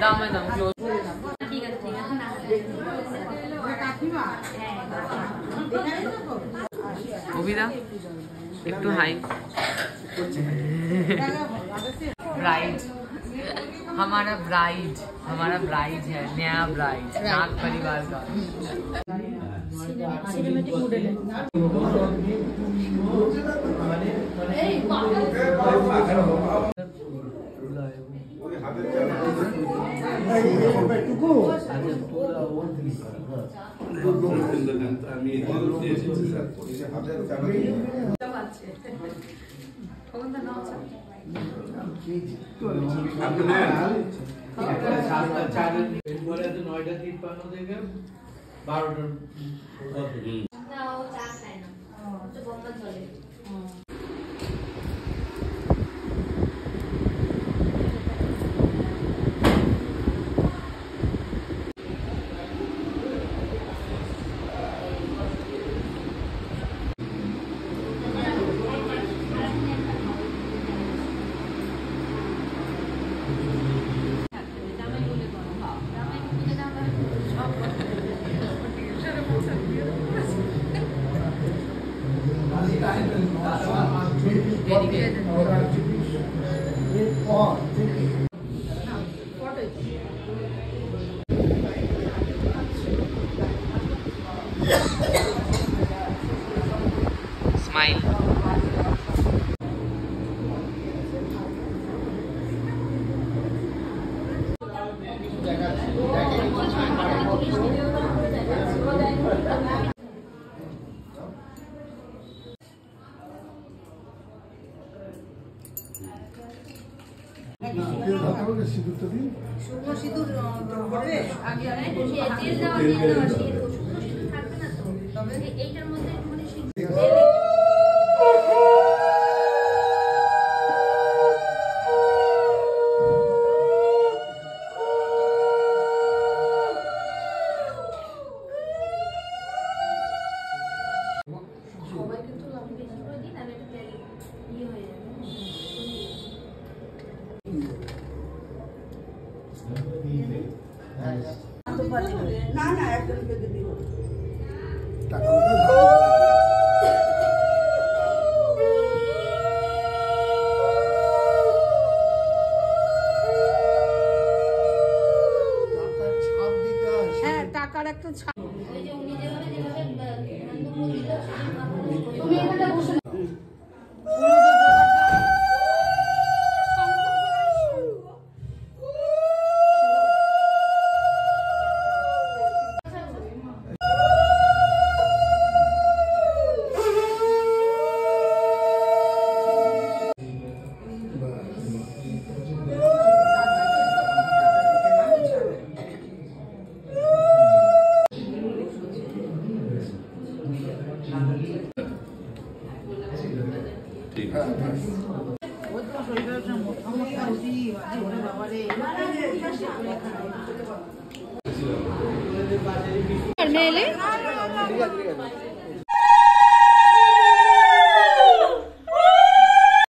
দামে দাম ঠিক আছে ঠিক আছে না কবিতা একটু हाई ब्राइड हमारा ब्राइड है नया ब्राइड नाग परिवार का सिनेमैटिक मॉडल है स्माइल সিঁদুর হবে আগে তেল দেওয়া দিয়ে দেওয়া সিঁদুর থাকবে না তো তবে এইটার মধ্যে মানে সবাই কিন্তু আমি বেশি করে দিই তাহলে এটা তেল ইয়ে হয়ে যাবে না না একদম বেঁধে দিব টাকা হ্যাঁ টাকার একটা ছাপ ওই যে উনি যেভাবে তুমি এখানে বসে मेले